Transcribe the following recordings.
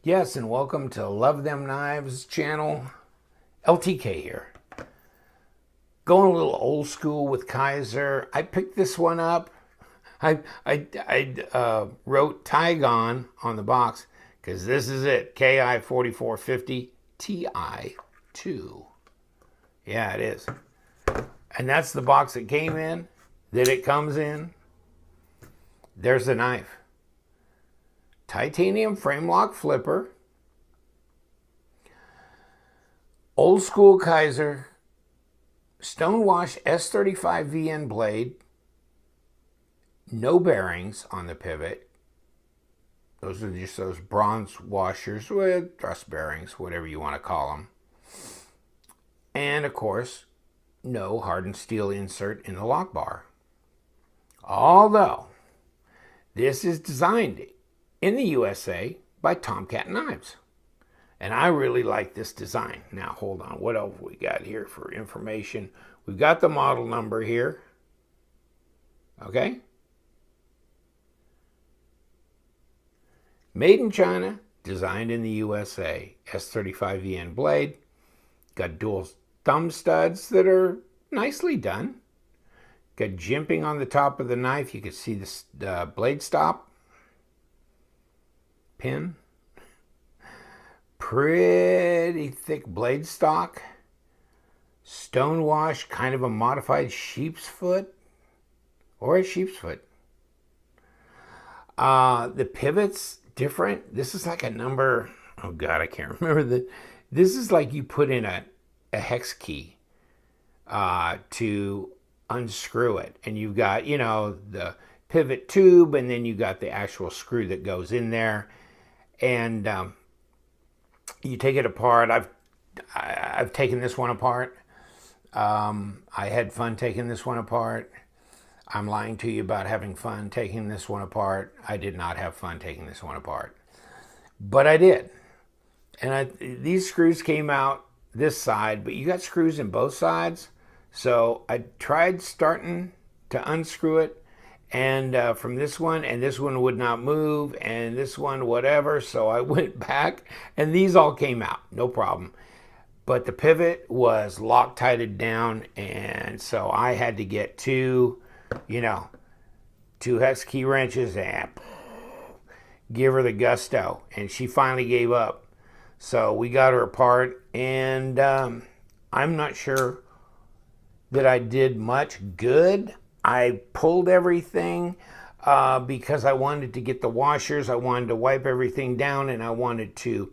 Yes, and welcome to Love Them Knives channel. LTK here. Going a little old school with Kizer. I picked this one up. I wrote Tigon on the box because this is it. Ki4450Ti2. Yeah, it is. And that's the box it came in, that it comes in. There's the knife. Titanium frame lock flipper. Old school Kizer stonewash S35VN blade. No bearings on the pivot. Those are just those bronze washers with thrust bearings, whatever you want to call them. And of course, no hardened steel insert in the lock bar. Although, this is designed in the USA by Tomcat Knives. And I really like this design. Now, hold on. What else we got here for information? We've got the model number here. Okay? Made in China, designed in the USA. S35VN blade. Got dual thumb studs that are nicely done. Got jimping on the top of the knife. You can see the blade stop. Pin. Pretty thick blade stock. Stonewash, kind of a modified sheep's foot. Or a sheep's foot. The pivot's different. This is like a number, oh God, I can't remember. This is like you put in a hex key to unscrew it. And you've got, you know, the pivot tube, and then you got the actual screw that goes in there. And you take it apart. I've taken this one apart. I had fun taking this one apart. I'm lying to you about having fun taking this one apart. I did not have fun taking this one apart. But I did. And these screws came out this side, but you got screws in both sides. So I tried starting to unscrew it. And from this one, and this one would not move, and this one, whatever. So I went back, and these all came out, no problem. But the pivot was Loctited down, and so I had to get two hex key wrenches and give her the gusto. And she finally gave up. So we got her apart, and I'm not sure that I did much good. I pulled everything because I wanted to get the washers. I wanted to wipe everything down, and I wanted to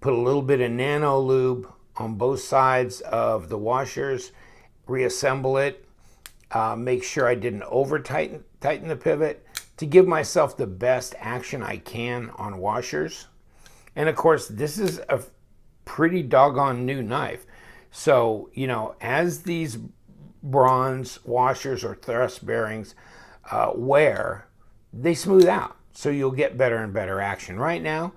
put a little bit of nano lube on both sides of the washers, reassemble it, make sure I didn't over tighten the pivot to give myself the best action I can on washers. And of course, this is a pretty doggone new knife. So, you know, as these bronze washers or thrust bearings wear, they smooth out, so you'll get better and better action. Right now,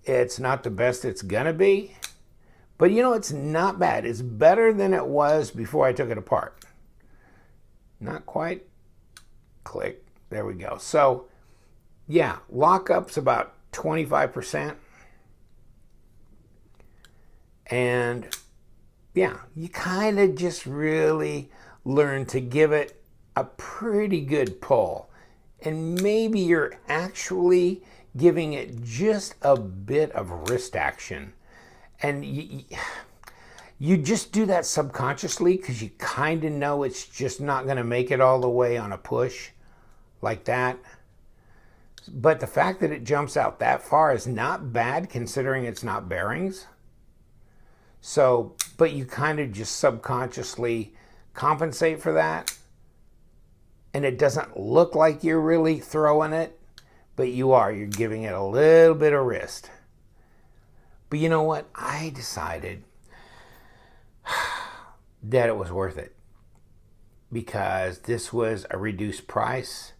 it's not the best it's gonna be, but you know, it's not bad. It's better than it was before I took it apart. Not quite. Click. There we go. So yeah, lockup's about 25%. And yeah, you kind of just really learn to give it a pretty good pull. And maybe you're actually giving it just a bit of wrist action. And you just do that subconsciously because you kind of know it's just not going to make it all the way on a push like that. But the fact that it jumps out that far is not bad considering it's not bearings. So, but you kind of just subconsciously compensate for that. And it doesn't look like you're really throwing it, but you are. You're giving it a little bit of wrist. But you know what? I decided that it was worth it because this was a reduced price.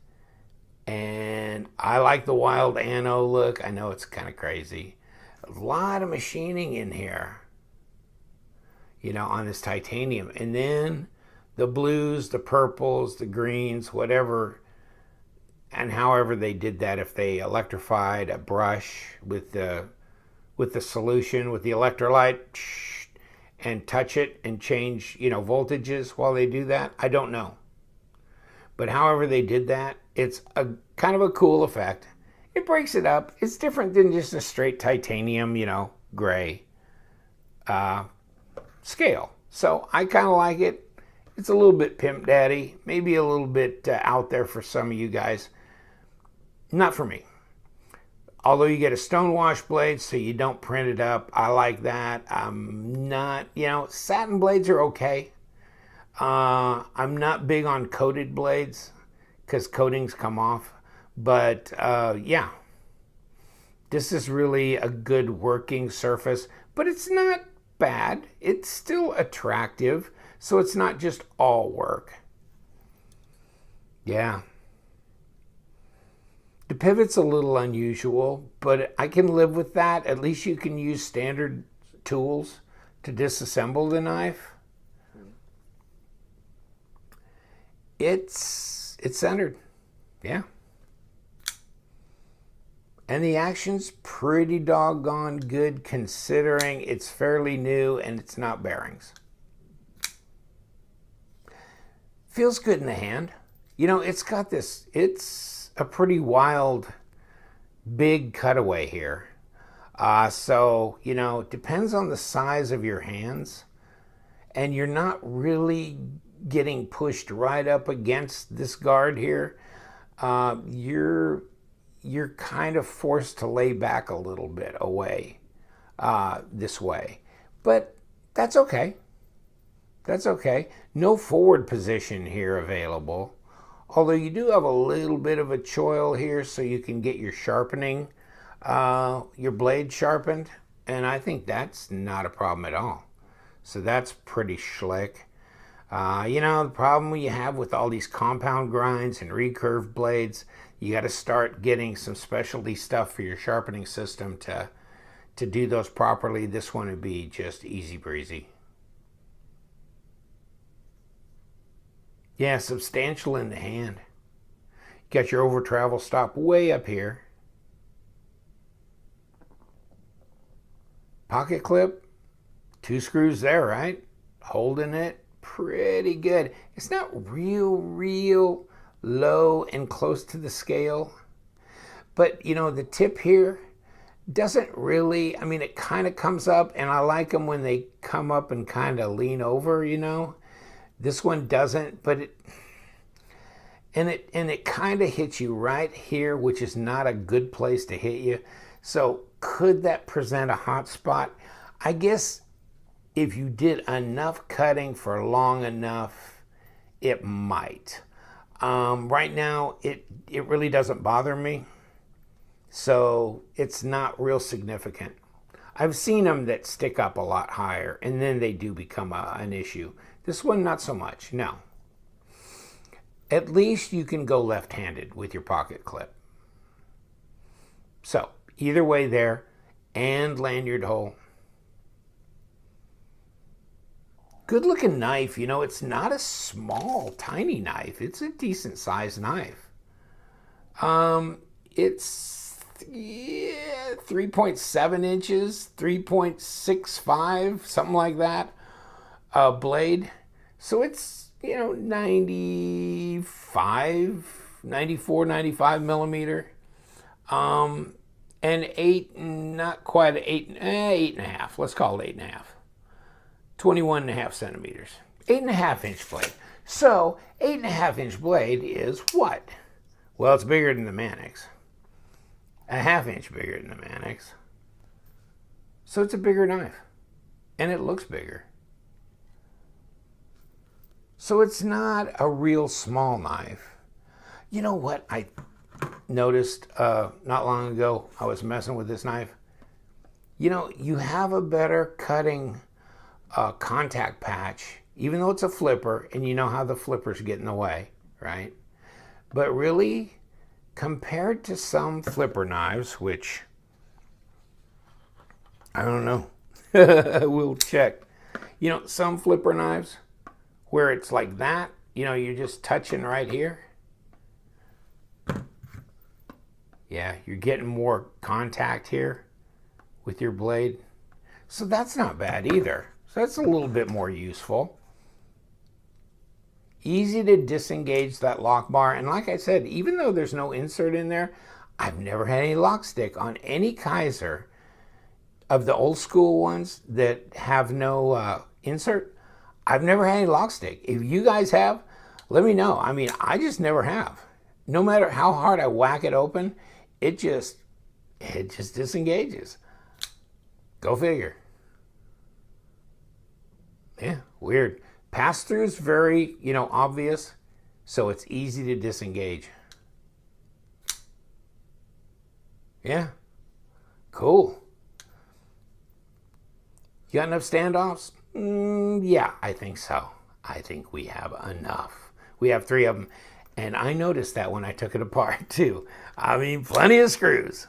And I like the wild ano look. I know it's kind of crazy. A lot of machining in here, you know, on this titanium. And then the blues, the purples, the greens, whatever, and however they did that, if they electrified a brush with the with the solution, with the electrolyte, and touch it and change, voltages while they do that? I don't know. But however they did that, it's a kind of a cool effect. It breaks it up. It's different than just a straight titanium, gray scale. So I kind of like it. It's a little bit pimp daddy, maybe a little bit out there for some of you guys. Not for me. Although you get a stonewash blade so you don't print it up. I like that. I'm not, satin blades are okay. I'm not big on coated blades because coatings come off. But yeah, this is really a good working surface, but it's not bad. It's still attractive, so it's not just all work. Yeah. The pivot's a little unusual, but I can live with that. At least you can use standard tools to disassemble the knife. It's centered. Yeah. And the action's pretty doggone good considering it's fairly new and it's not bearings. Feels good in the hand. It's got this, it's a pretty wild, big cutaway here. So, it depends on the size of your hands. And you're not really getting pushed right up against this guard here. You're kind of forced to lay back a little bit away this way. But that's okay. That's okay. No forward position here available. Although you do have a little bit of a choil here so you can get your sharpening, your blade sharpened. And I think that's not a problem at all. So that's pretty slick. The problem you have with all these compound grinds and recurve blades, you got to start getting some specialty stuff for your sharpening system to do those properly. This one would be just easy breezy. Yeah, substantial in the hand. You got your over travel stop way up here. Pocket clip, 2 screws there, right? Holding it pretty good. It's not real low and close to the scale. But, the tip here doesn't really, it kind of comes up, and I like them when they come up and kind of lean over, This one doesn't, but it kind of hits you right here, which is not a good place to hit you. So could that present a hot spot? I guess if you did enough cutting for long enough, it might. Right now, it really doesn't bother me, so it's not real significant. I've seen them that stick up a lot higher, and then they do become an issue. This one, not so much, no. At least you can go left-handed with your pocket clip. So, either way there, and lanyard hole. Good looking knife, it's not a small, tiny knife. It's a decent sized knife. It's 3.7 inches, 3.65, something like that. Blade. So it's, 94, 95 millimeter. And 8, not quite 8, 8.5. Let's call it 8.5. 21.5 centimeters. 8.5 inch blade. So 8.5 inch blade is what? Well, it's bigger than the Mannix. A ½ inch bigger than the Mannix. So it's a bigger knife. And it looks bigger. So it's not a real small knife. You know what I noticed not long ago? I was messing with this knife. You have a better cutting contact patch, even though it's a flipper, and you know how the flippers get in the way, right? But really, compared to some flipper knives, which, I don't know, we'll check. Some flipper knives, where it's like that, you're just touching right here. Yeah, you're getting more contact here with your blade. So that's not bad either. So that's a little bit more useful. Easy to disengage that lock bar. And like I said, even though there's no insert in there, I've never had any lock stick on any Kizer of the old school ones that have no insert. I've never had any lock stick. If you guys have, let me know. I mean, I just never have. No matter how hard I whack it open, it just disengages. Go figure. Yeah, weird. Pass-through's very, obvious, so it's easy to disengage. Yeah, cool. You got enough standoffs? Yeah, I think so. I think we have enough. We have 3 of them, and I noticed that when I took it apart too. I mean, plenty of screws.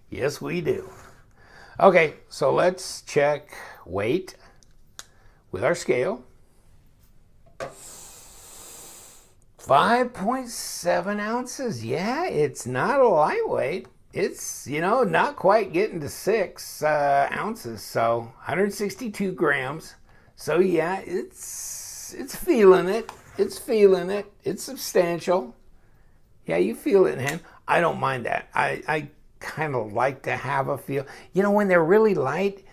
Yes, we do. Okay, so let's check weight with our scale. 5.7 ounces. Yeah, it's not a lightweight. It's, not quite getting to 6 ounces. So 162 grams. So yeah, it's feeling it. It's feeling it. It's substantial. Yeah, you feel it in hand. I don't mind that. I kind of like to have a feel. When they're really light,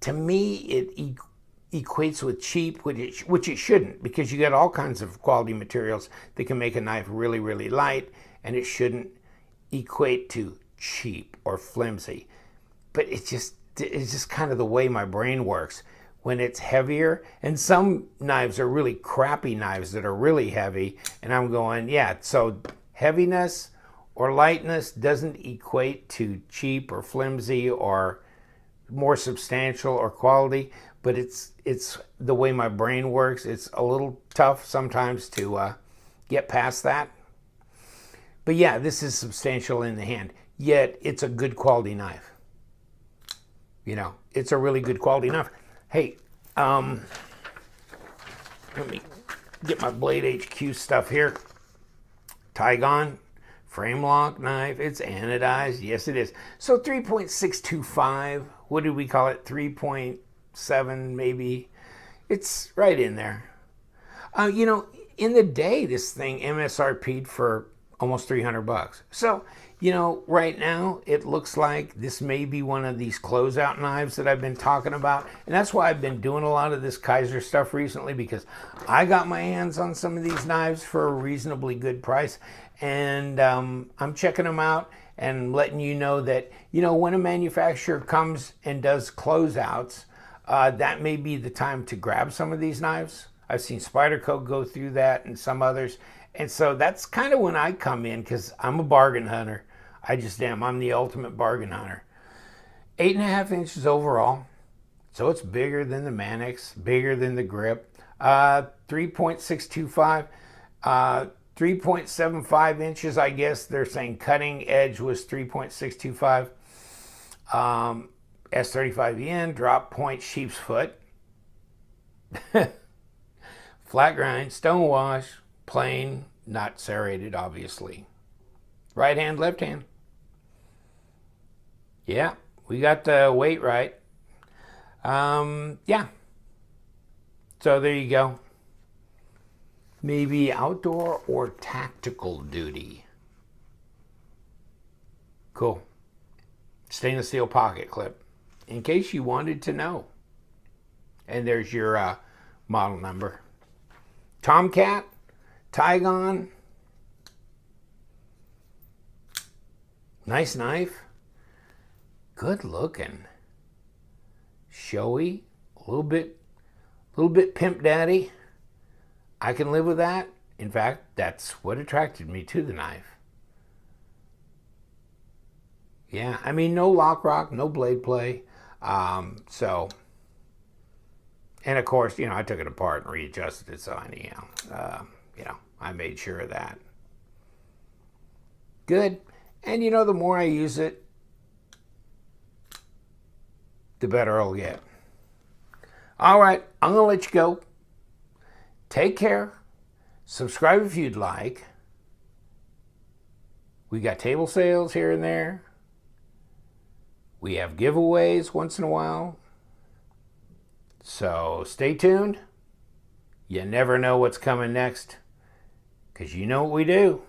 to me, it equates with cheap, which it shouldn't, because you got all kinds of quality materials that can make a knife really, really light, and it shouldn't equate to cheap or flimsy. But it's just kind of the way my brain works. When it's heavier, and some knives are really crappy knives that are really heavy, and I'm going, yeah, so heaviness or lightness doesn't equate to cheap or flimsy or more substantial or quality, but it's the way my brain works. It's a little tough sometimes to get past that. But yeah, this is substantial in the hand, yet it's a good quality knife. It's a really good quality knife. Hey, let me get my Blade HQ stuff here. Tigon framelock knife. It's anodized. Yes, it is. So 3.625. What did we call it? 3.7 maybe. It's right in there. In the day, this thing MSRP'd for almost 300 bucks. So, right now it looks like this may be one of these closeout knives that I've been talking about. And that's why I've been doing a lot of this Kizer stuff recently, because I got my hands on some of these knives for a reasonably good price. And I'm checking them out and letting you know that, when a manufacturer comes and does closeouts, that may be the time to grab some of these knives. I've seen Spyderco go through that and some others. And so that's kind of when I come in, because I'm a bargain hunter. I just am. I'm the ultimate bargain hunter. 8.5 inches overall. So it's bigger than the Manix, bigger than the grip. 3.625. 3.75 inches, I guess they're saying cutting edge was 3.625. S35VN, drop point sheep's foot. Flat grind, stone wash, plain, not serrated, obviously. Right hand, left hand. Yeah, we got the weight right. Yeah. So there you go. Maybe outdoor or tactical duty. Cool. Stainless steel pocket clip, in case you wanted to know. And there's your model number. Tomcat, Tigon. Nice knife. Good looking. Showy. A little bit pimp daddy. I can live with that. In fact, that's what attracted me to the knife. Yeah, I mean, no lock rock, no blade play. So, and of course, I took it apart and readjusted it. So anyhow, I made sure of that. Good. And the more I use it, the better I'll get. All right, I'm going to let you go. Take care. Subscribe if you'd like. We got table sales here and there. We have giveaways once in a while. So stay tuned. You never know what's coming next, because you know what we do.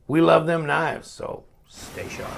We love them knives, so stay sharp.